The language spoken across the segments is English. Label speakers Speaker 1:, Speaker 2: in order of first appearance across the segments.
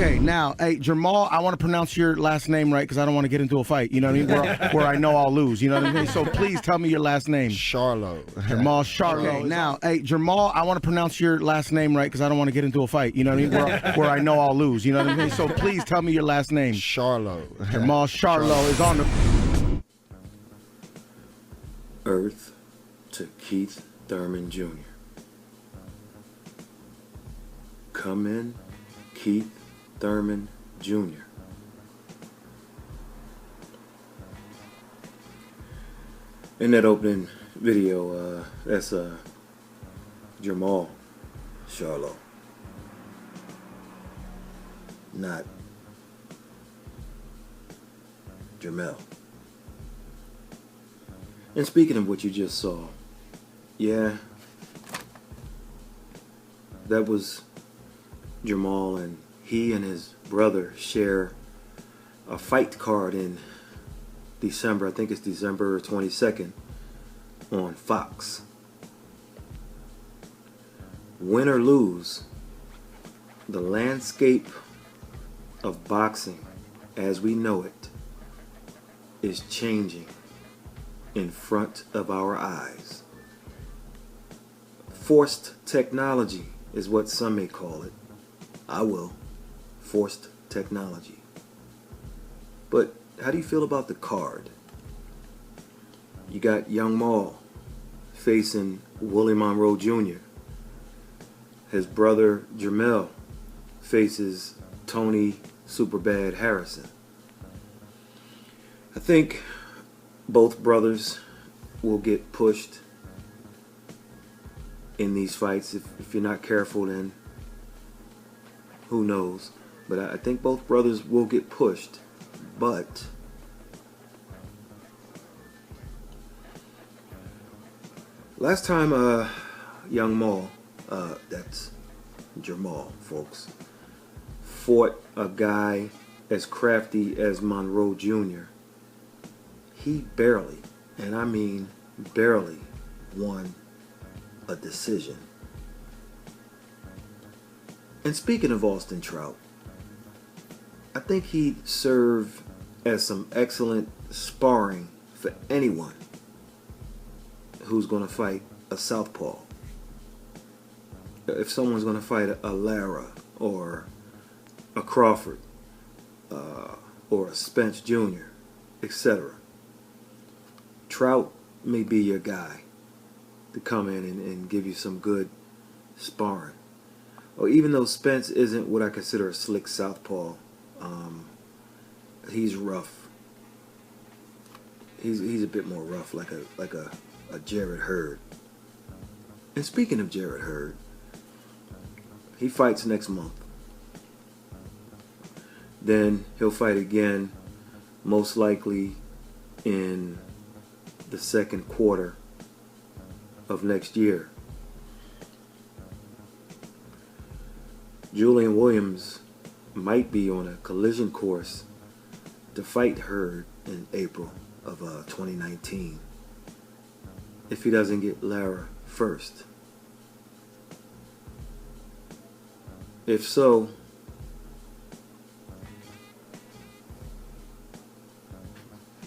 Speaker 1: Okay, now, hey, Jamal, I want to pronounce your last name right because I don't want to get into a fight, you know what I mean, where I know I'll lose, you know what I mean? So please tell me your last name.
Speaker 2: Charlo.
Speaker 1: Jamal Charlo. Okay, now, hey, Jamal, I want to pronounce your last name right because I don't want to get into a fight, you know what I mean, where I know I'll lose, you know what I mean? So please tell me your last name.
Speaker 2: Charlo.
Speaker 1: Jamal Charlo is on the...
Speaker 3: Earth to Keith Thurman Jr. Come in, Keith Thurman Jr. In that opening video, that's Jamal Charlo, not Jermell. And speaking of what you just saw, yeah, that was Jamal, and he and his brother share a fight card in December. I think it's December 22nd on Fox. Win or lose, the landscape of boxing as we know it is changing in front of our eyes. Forced technology is what some may call it. I will. Forced technology. But how do you feel about the card? You got Young Maul facing Willie Monroe Jr. His brother Jermell faces Tony Superbad Harrison. I think both brothers will get pushed in these fights. If you're not careful, then who knows? But I think both brothers will get pushed. But last time Young Maul, that's Jamal, folks, fought a guy as crafty as Monroe Jr., he barely, and I mean barely, won a decision. And speaking of Austin Trout, I think he'd serve as some excellent sparring for anyone who's going to fight a southpaw. If someone's going to fight a Lara or a Crawford or a Spence Jr., etc., Trout may be your guy to come in and give you some good sparring. Or even though Spence isn't what I consider a slick southpaw, he's rough. He's a bit more rough, like a Jarrett Hurd. And speaking of Jarrett Hurd, he fights next month. Then he'll fight again, most likely in the second quarter of next year. Julian Williams might be on a collision course to fight Hurd in April of 2019 if he doesn't get Lara first. If so,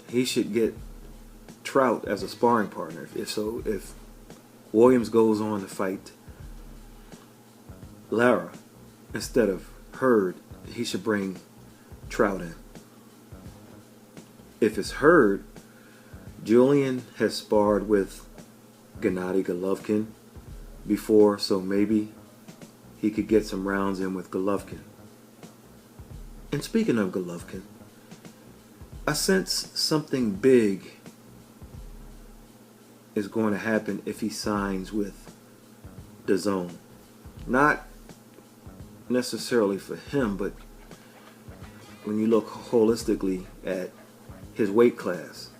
Speaker 3: he should get Trout as a sparring partner. If Williams goes on to fight Lara instead of Hurd, he should bring Trout in. If it's Hurd, Julian has sparred with Gennady Golovkin before, so maybe he could get some rounds in with Golovkin. And speaking of Golovkin, I sense something big is going to happen if he signs with DAZN. Not necessarily for him, but when you look holistically at his weight class.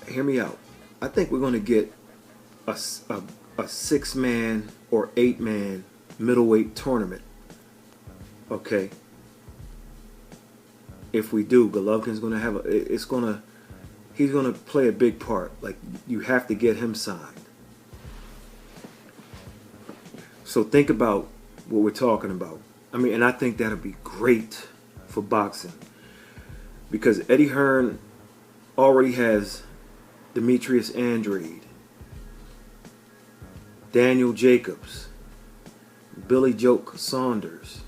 Speaker 3: Hear me out. I think we're going to get a 6-man or 8-man middleweight tournament. Okay. If we do, Golovkin's going to have he's going to play a big part. Like, you have to get him signed. So think about what we're talking about. I mean, and I think that'll be great for boxing because Eddie Hearn already has Demetrius Andrade, Daniel Jacobs, Billy Joe Saunders,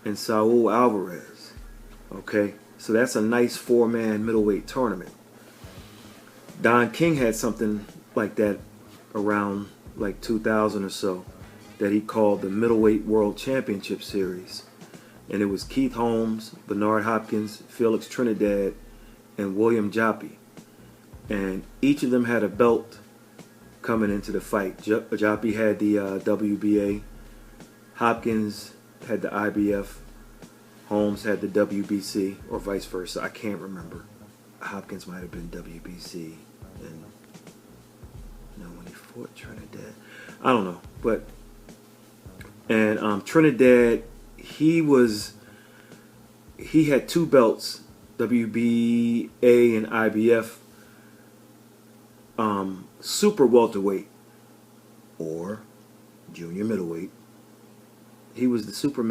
Speaker 3: and Saul Alvarez. Okay, so that's a nice four-man middleweight tournament. Don King had something like that around like 2000 or so that he called the Middleweight World Championship Series. And it was Keith Holmes, Bernard Hopkins, Felix Trinidad, and William Joppy. And each of them had a belt coming into the fight. Joppy had the WBA, Hopkins had the IBF, Holmes had the WBC, or vice versa. I can't remember. Hopkins might have been WBC, and when he fought Trinidad, I don't know. But and Trinidad, he had two belts, WBA and IBF, super welterweight or junior middleweight. He was the super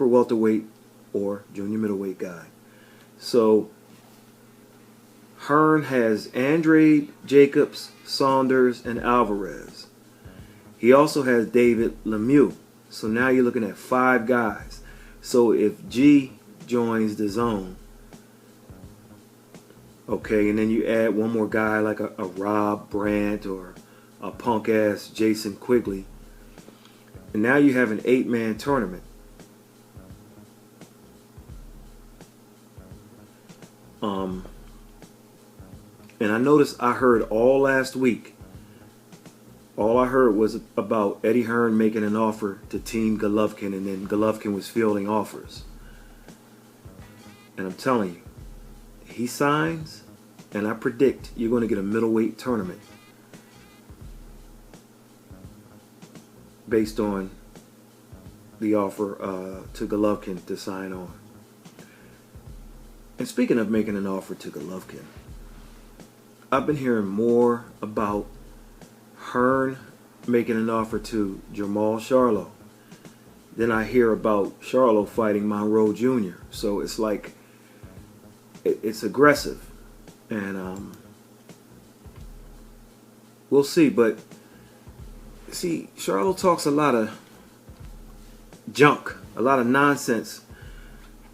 Speaker 3: welterweight or junior middleweight guy. So Hearn has Andrade, Jacobs, Saunders, and Alvarez. He also has David Lemieux. So now you're looking at 5 guys. So if G joins the zone, okay, and then you add one more guy like a Rob Brandt or a punk-ass Jason Quigley, and now you have an 8-man tournament. And I noticed I heard all last week, all I heard was about Eddie Hearn making an offer to Team Golovkin, and then Golovkin was fielding offers. And I'm telling you, he signs, and I predict you're going to get a middleweight tournament based on the offer to Golovkin to sign on. And speaking of making an offer to Golovkin, I've been hearing more about Hearn making an offer to Jermall Charlo than I hear about Charlo fighting Monroe Jr. So it's like, it's aggressive. And we'll see. But see, Charlo talks a lot of junk, a lot of nonsense.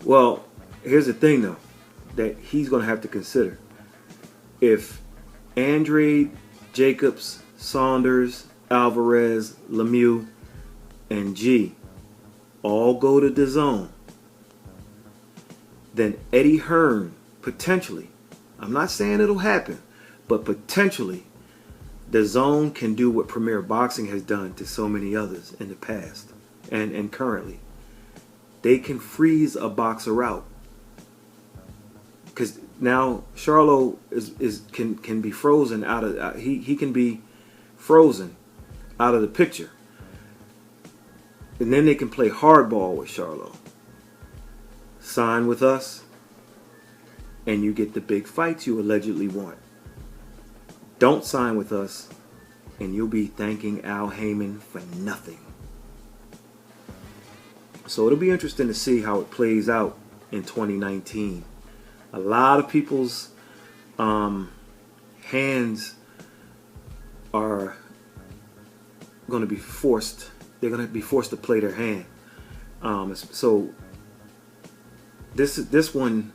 Speaker 3: Well, here's the thing though, that he's going to have to consider. If Andrade, Jacobs, Saunders, Alvarez, Lemieux, and G all go to the zone, then Eddie Hearn potentially, I'm not saying it'll happen, but potentially the zone can do what Premier Boxing has done to so many others in the past and currently. They can freeze a boxer out. Because now Charlo can be frozen out of he can be frozen out of the picture, and then they can play hardball with Charlo. Sign with us, and you get the big fights you allegedly want. Don't sign with us, and you'll be thanking Al Heyman for nothing. So it'll be interesting to see how it plays out in 2019. A lot of people's hands are going to be forced. They're going to be forced to play their hand. So this one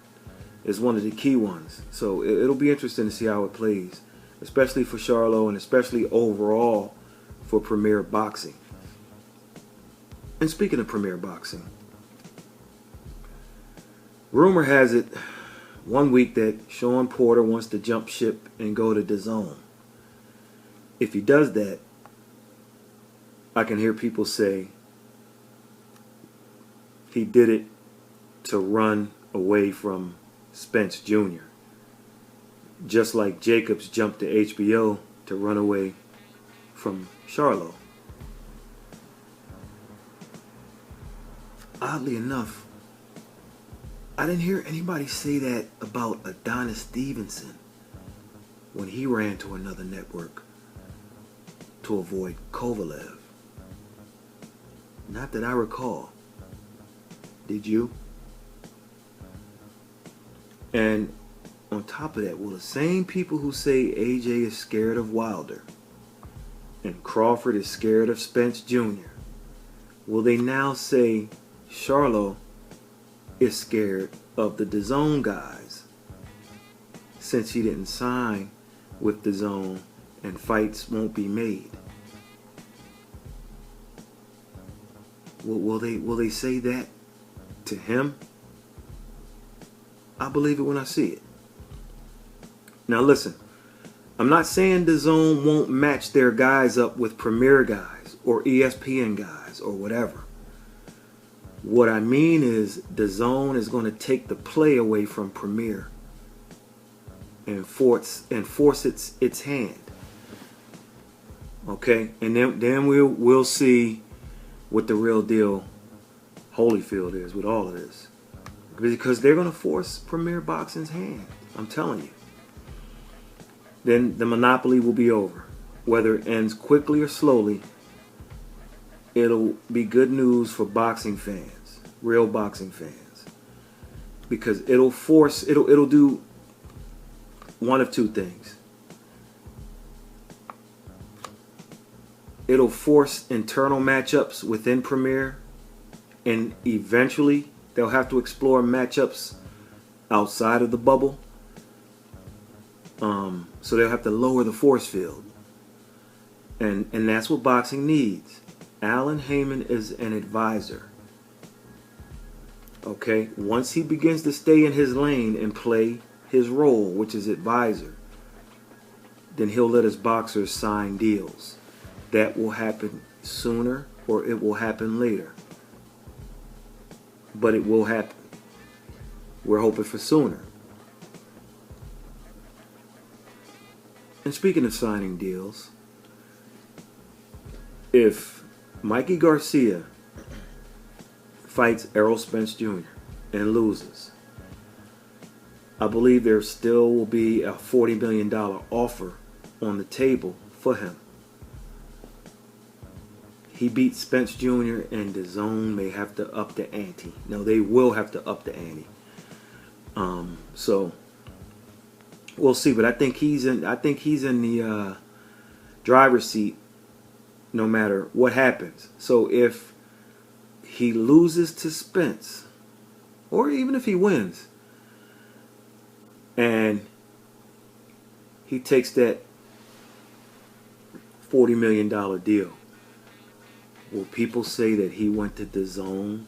Speaker 3: is one of the key ones. So it'll be interesting to see how it plays, especially for Charlo and especially overall for Premier Boxing. And speaking of Premier Boxing, rumor has it one week that Sean Porter wants to jump ship and go to DAZN. If he does that, I can hear people say he did it to run away from Spence Jr. Just like Jacobs jumped to HBO to run away from Charlo. Oddly enough, I didn't hear anybody say that about Adonis Stevenson when he ran to another network to avoid Kovalev. Not that I recall. Did you? And on top of that, will the same people who say AJ is scared of Wilder and Crawford is scared of Spence Jr., will they now say Charlo is scared of the DAZN guys since he didn't sign with DAZN and fights won't be made? Will they say that to him? I believe it when I see it. Now listen, I'm not saying DAZN won't match their guys up with Premier guys or ESPN guys or whatever. What I mean is DAZN is going to take the play away from Premier and force its hand. Okay, and then we'll see what the real deal Holyfield is with all of this, because they're going to force Premier Boxing's hand. I'm telling you. Then the monopoly will be over. Whether it ends quickly or slowly, it'll be good news for boxing fans, real boxing fans, because it'll do one of two things. It'll force internal matchups within Premier, and eventually they'll have to explore matchups outside of the bubble. So they'll have to lower the force field. And that's what boxing needs. Alan Heyman is an advisor. Okay? Once he begins to stay in his lane and play his role, which is advisor, then he'll let his boxers sign deals. That will happen sooner or it will happen later. But it will happen. We're hoping for sooner. And speaking of signing deals, if Mikey Garcia fights Errol Spence Jr. and loses, I believe there still will be a $40 million offer on the table for him. He beats Spence Jr. and DAZN may have to up the ante. No, they will have to up the ante. So we'll see, but I think he's in the driver's seat no matter what happens. So if he loses to Spence, or even if he wins, and he takes that $40 million deal, will people say that he went to DAZN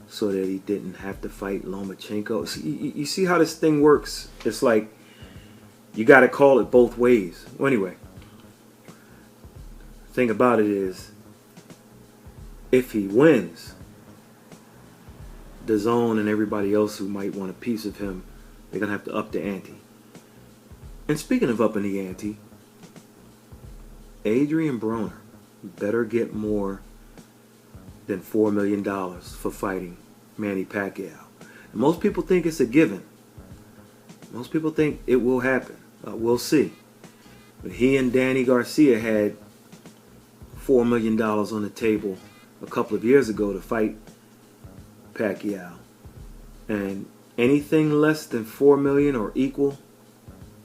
Speaker 3: so that he didn't have to fight Lomachenko? See, you see how this thing works? It's like you got to call it both ways. Well, anyway, the thing about it is, if he wins, DAZN and everybody else who might want a piece of him, they're going to have to up the ante. And speaking of upping the ante, Adrian Broner better get more than $4 million for fighting Manny Pacquiao. And most people think it's a given. Most people think it will happen. We'll see. But he and Danny Garcia had $4 million on the table a couple of years ago to fight Pacquiao. And anything less than $4 million or equal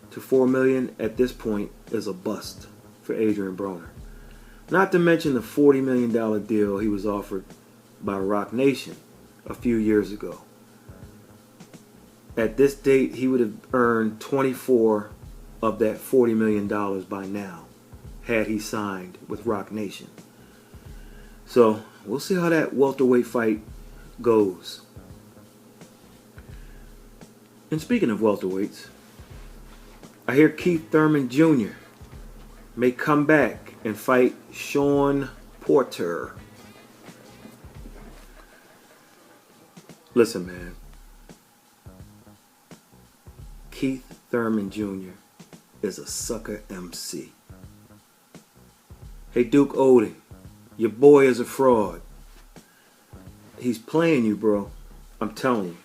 Speaker 3: to $4 million at this point is a bust for Adrian Broner. Not to mention the $40 million deal he was offered by Rock Nation a few years ago. At this date, he would have earned 24 of that $40 million by now, had he signed with Rock Nation. So, we'll see how that welterweight fight goes. And speaking of welterweights, I hear Keith Thurman Jr. may come back and fight Sean Porter. Listen, man. Keith Thurman Jr. is a sucker MC. Hey, Duke Odin, your boy is a fraud. He's playing you, bro. I'm telling you.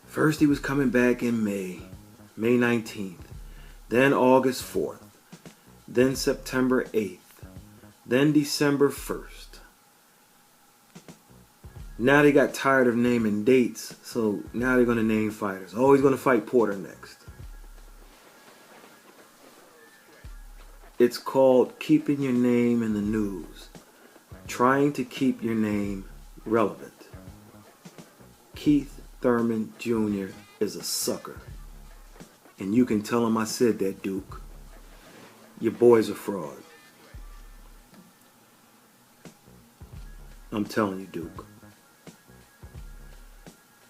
Speaker 3: First he was coming back in May 19th. Then August 4th. Then September 8th. Then December 1st. Now they got tired of naming dates, so now they're going to name fighters. Oh, he's going to fight Porter next. It's called keeping your name in the news. Trying to keep your name relevant. Keith Thurman Jr. is a sucker. And you can tell him I said that, Duke. Your boy's a fraud. I'm telling you, Duke.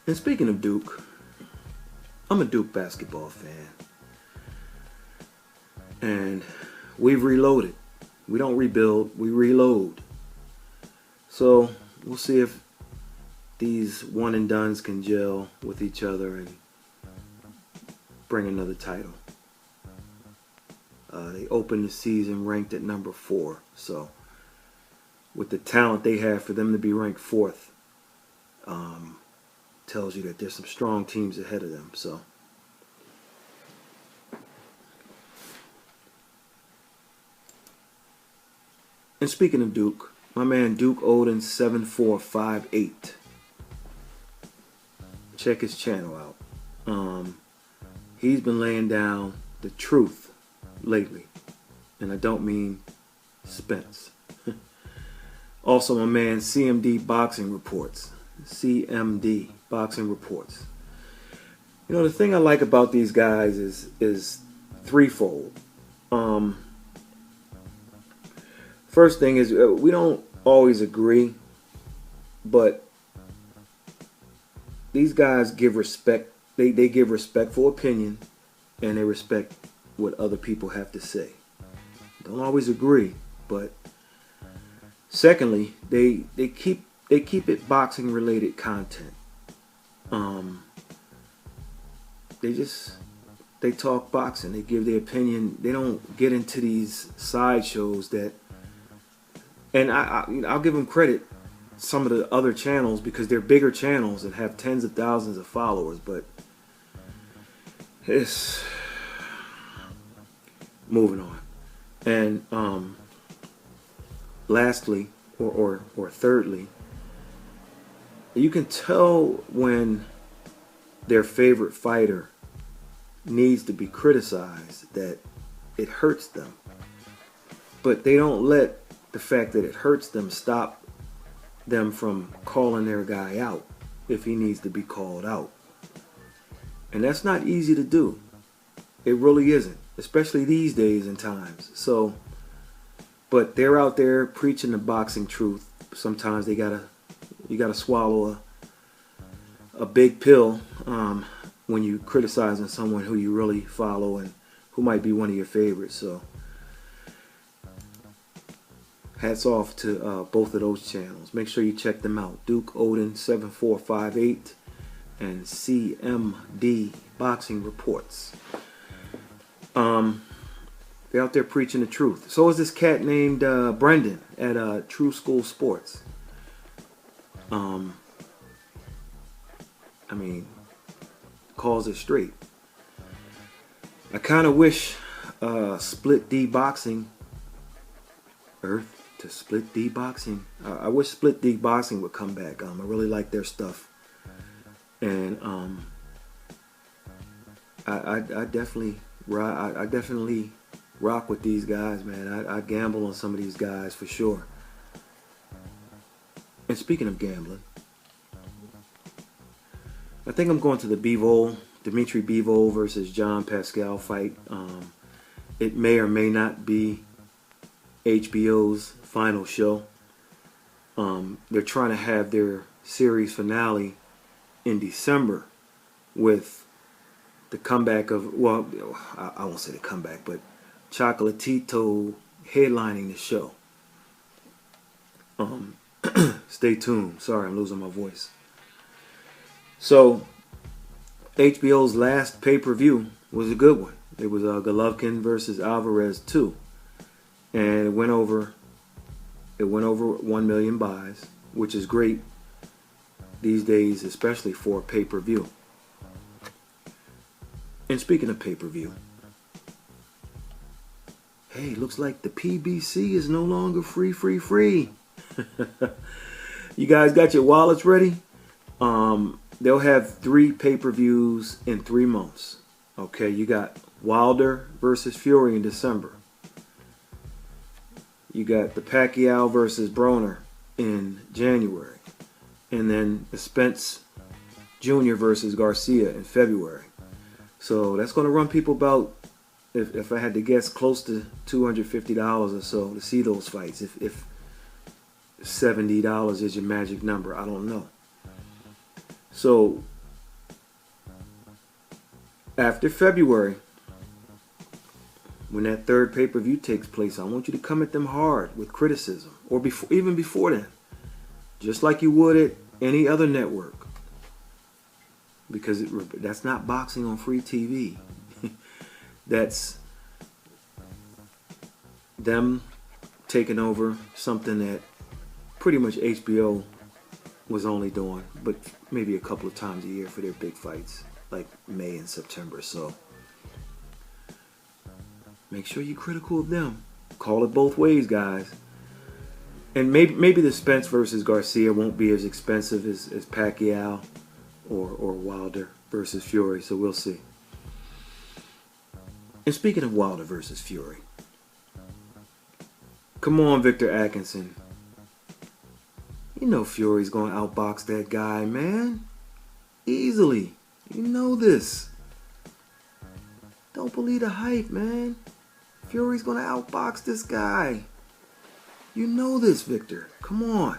Speaker 3: And speaking of Duke, I'm a Duke basketball fan. And we've reloaded. We don't rebuild, we reload. So we'll see if these one and dones can gel with each other and bring another title. They opened the season ranked at number 4. So with the talent they have, for them to be ranked 4th tells you that there's some strong teams ahead of them. So and speaking of Duke, my man Duke Oden 7458. Check his channel out. He's been laying down the truth lately, and I don't mean Spence. Also, my man CMD Boxing Reports. CMD Boxing Reports. You know, the thing I like about these guys is threefold. First thing is we don't always agree, but these guys give respect. They give respectful opinion, and they respect what other people have to say. Don't always agree, but secondly, they keep it boxing related content. They talk boxing. They give their opinion. They don't get into these sideshows that. And I'll give them credit, some of the other channels, because they're bigger channels that have tens of thousands of followers, but it's moving on. And lastly, or thirdly, you can tell when their favorite fighter needs to be criticized, that it hurts them. But they don't let the fact that it hurts them stop them from calling their guy out if he needs to be called out. And that's not easy to do. It really isn't, especially these days and times. So, but they're out there preaching the boxing truth. Sometimes you gotta swallow a big pill when you criticizing someone who you really follow and who might be one of your favorites. So hats off to both of those channels. Make sure you check them out. Duke Oden 7458 and CMD Boxing Reports. They're out there preaching the truth. So is this cat named Brendan at True School Sports. I mean, calls it straight. I kind of wish Split D Boxing, Earth to Split D Boxing. I wish Split D Boxing would come back. I really like their stuff, and I definitely rock with these guys, man. I gamble on some of these guys for sure. And speaking of gambling, I think I'm going to the Bivol, Dimitri Bivol versus John Pascal fight. It may or may not be HBO's final show. They're trying to have their series finale in December with the comeback of, well, I won't say the comeback, but Chocolatito headlining the show. Stay tuned. Sorry, I'm losing my voice. So, HBO's last pay-per-view was a good one. It was Golovkin versus Alvarez 2. And it went over 1 million buys, which is great these days, especially for pay-per-view. And speaking of pay-per-view, hey, looks like the PBC is no longer free. You guys got your wallets ready? They'll have 3 pay-per-views in 3 months. Okay, you got Wilder versus Fury in December. You got the Pacquiao versus Broner in January. And then the Spence Jr. versus Garcia in February. So that's going to run people about, if I had to guess, close to $250 or so to see those fights. If $70 is your magic number, I don't know. So after February, when that 3rd pay-per-view takes place, I want you to come at them hard with criticism, or even before then, just like you would at any other network, because that's not boxing on free TV. That's them taking over something that pretty much HBO was only doing, but maybe a couple of times a year for their big fights, like May and September. So make sure you're critical of them. Call it both ways, guys. And maybe the Spence versus Garcia won't be as expensive as Pacquiao or Wilder versus Fury, so we'll see. And speaking of Wilder versus Fury, come on, Victor Atkinson. You know Fury's going to outbox that guy, man. Easily. You know this. Don't believe the hype, man. Fury's going to outbox this guy. You know this, Victor. Come on.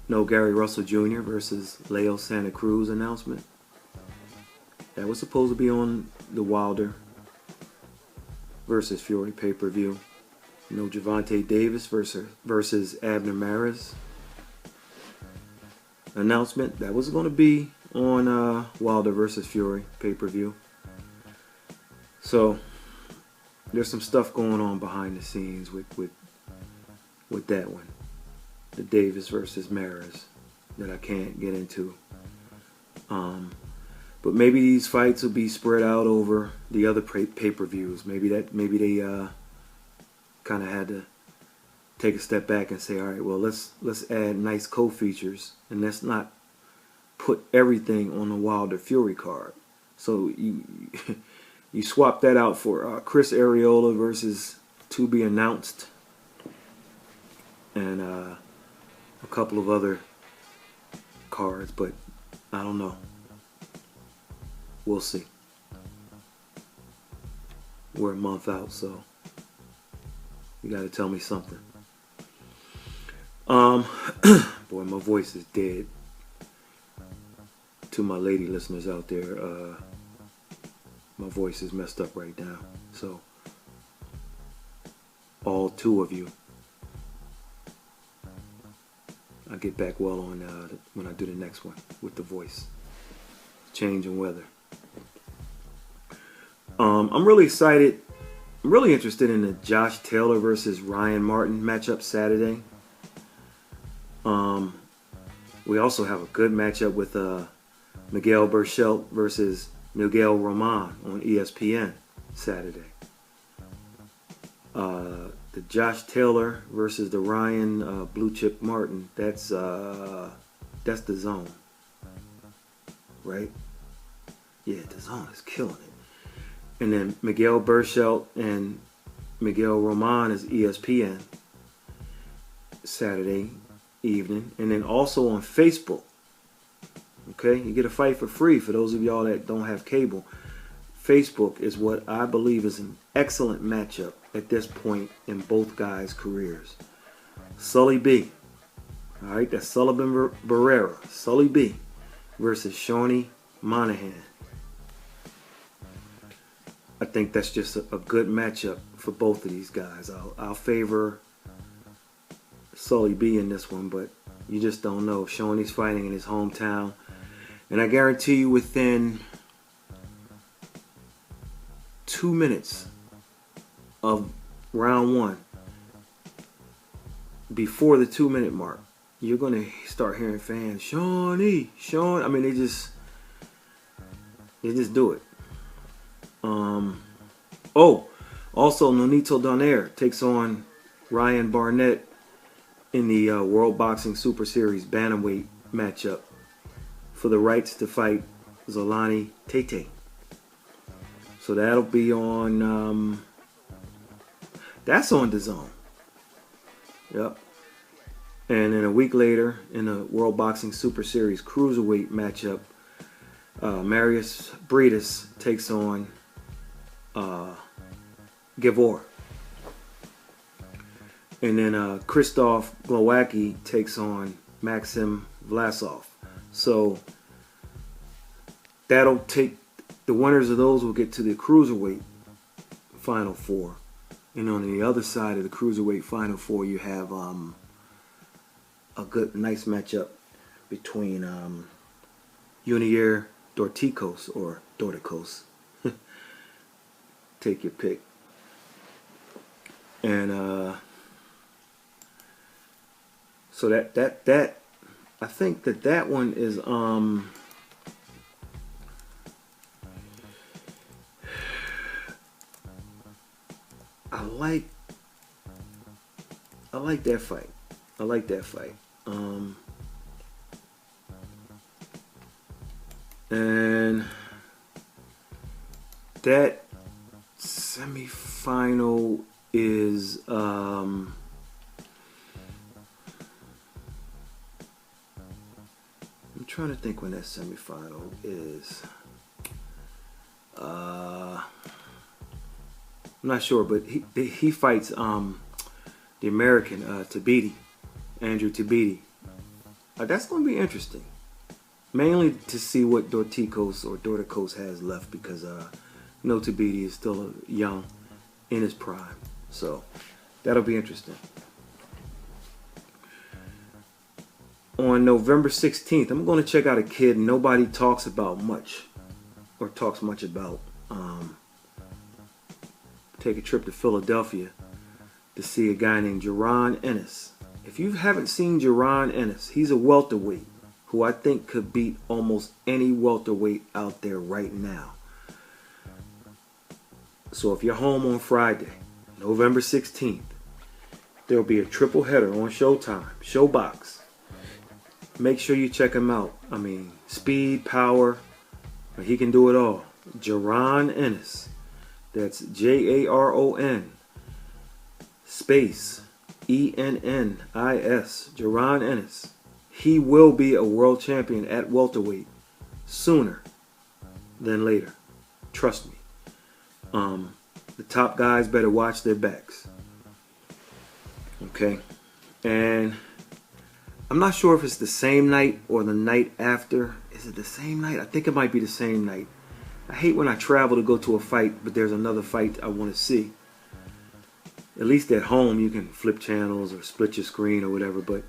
Speaker 3: No Gary Russell Jr. versus Leo Santa Cruz announcement. That was supposed to be on the Wilder versus Fury pay-per-view. No Gervonta Davis versus Abner Maris announcement. That was going to be on Wilder versus Fury pay-per-view. So there's some stuff going on behind the scenes with that one, the Davis versus Maris, that I can't get into. But maybe these fights will be spread out over the other pay-per-views. Maybe they kind of had to take a step back and say, all right, well, let's add nice co-features, and let's not put everything on the Wilder Fury card. So you swap that out for Chris Arreola versus to be announced, and a couple of other cards, but I don't know. We'll see. We're a month out, so you got to tell me something. Boy, my voice is dead. To my lady listeners out there, my voice is messed up right now. So, all 2 of you, I'll get back well on when I do the next one with the voice. Change in weather. I'm really excited. I'm really interested in the Josh Taylor versus Ryan Martin matchup Saturday. We also have a good matchup with Miguel Berchelt versus Miguel Roman on ESPN Saturday. The Josh Taylor versus the Ryan Blue Chip Martin. That's the Zone, right? Yeah, the Zone is killing it. And then Miguel Berchelt and Miguel Roman is ESPN Saturday evening. And then also on Facebook. Okay, you get a fight for free for those of y'all that don't have cable. Facebook is what I believe is an excellent matchup at this point in both guys' careers. Sully B. All right, that's Sullivan Barrera. Sully B versus Shawnee Monahan. I think that's just a good matchup for both of these guys. I'll favor Sully B in this one, but you just don't know. Shawnee's fighting in his hometown. And I guarantee you within 2 minutes of round 1, before the 2-minute mark, you're going to start hearing fans, Shawnee. I mean, they just do it. Also, Nonito Donaire takes on Ryan Barnett in the World Boxing Super Series Bantamweight matchup for the rights to fight Zolani Tete. So that'll be on, that's on DAZN. Yep. And then a week later, in the World Boxing Super Series Cruiserweight matchup, Marius Briedis takes on Gavor. And then Krzysztof Glowacki takes on Maxim Vlasov. So that'll take, the winners of those will get to the Cruiserweight Final Four. And on the other side of the Cruiserweight Final Four, you have a good, nice matchup between Yunier Dorticos or Dorticos. Take your pick. And so that I think that one is I like that fight. I like that fight. And that semifinal is I'm trying to think when that semifinal is. I'm not sure, but he fights the American Tabiti, Andrew Tabiti. That's going to be interesting. Mainly to see what Dorticos has left, because Tabiti is still young, in his prime. So that'll be interesting. On November 16th, I'm going to check out a kid nobody talks about much, or talks much about. Take a trip to Philadelphia to see a guy named Jaron Ennis. If you haven't seen Jaron Ennis, he's a welterweight who I think could beat almost any welterweight out there right now. So if you're home on Friday, November 16th, there'll be a triple header on Showtime, Showbox. Make sure you check him out. I mean, speed, power, he can do it all. Jaron Ennis. That's Jaron space Ennis. Jaron Ennis. He will be a world champion at welterweight sooner than later. Trust me. The top guys better watch their backs. Okay? And I'm not sure if it's the same night or the night after. Is it the same night? I think it might be the same night. I hate when I travel to go to a fight, but there's another fight I want to see. At least at home, you can flip channels or split your screen or whatever. But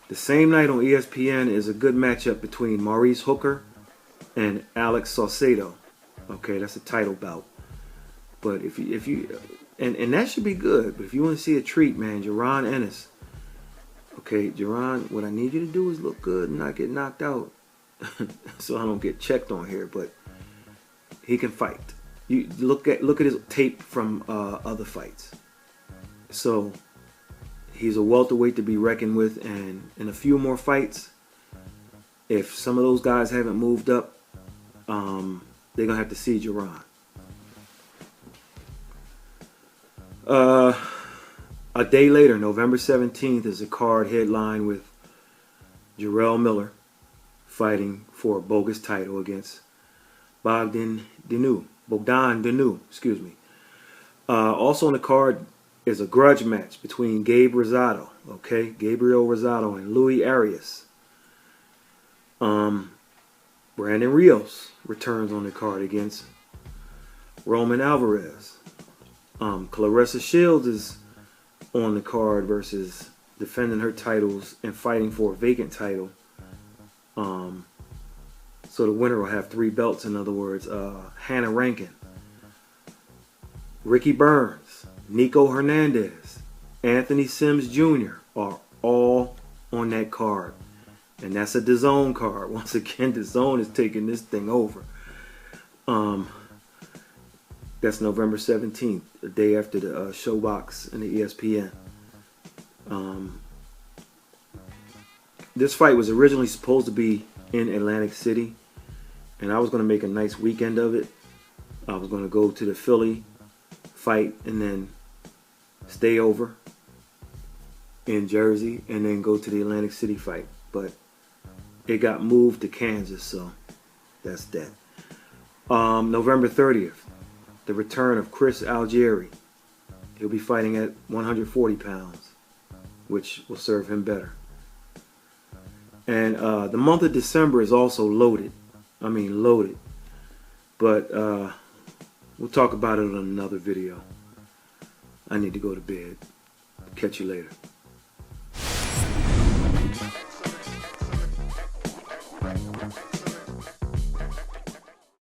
Speaker 3: the same night on ESPN is a good matchup between Maurice Hooker and Alex Saucedo. Okay, that's a title bout. But if you and that should be good. But if you want to see a treat, man, Jaron Ennis. Okay, Jaron, what I need you to do is look good and not get knocked out, so I don't get checked on here. But he can fight. You look at his tape from other fights. So he's a welterweight to be reckoned with, and in a few more fights, if some of those guys haven't moved up, they're gonna have to see Jaron. A day later, November 17th, is a card headline with Jarrell Miller fighting for a bogus title against Bogdan Dinu. Excuse me. Also on the card is a grudge match between Gabriel Rosado and Louis Arias. Brandon Rios returns on the card against Roman Alvarez. Clarissa Shields is on the card versus defending her titles and fighting for a vacant title. So the winner will have 3 belts, in other words. Hannah Rankin, Ricky Burns, Nico Hernandez, Anthony Sims Jr. are all on that card. And that's a DAZN card. Once again, DAZN is taking this thing over. That's November 17th. the day after the Showbox and the ESPN. This fight was originally supposed to be in Atlantic City, and I was going to make a nice weekend of it. I was going to go to the Philly fight and then stay over in Jersey and then go to the Atlantic City fight, but it got moved to Kansas, so that's that. November 30th, the return of Chris Algieri. He'll be fighting at 140 pounds, which will serve him better. And the month of December is also loaded. I mean loaded. But we'll talk about it on another video. I need to go to bed. Catch you later.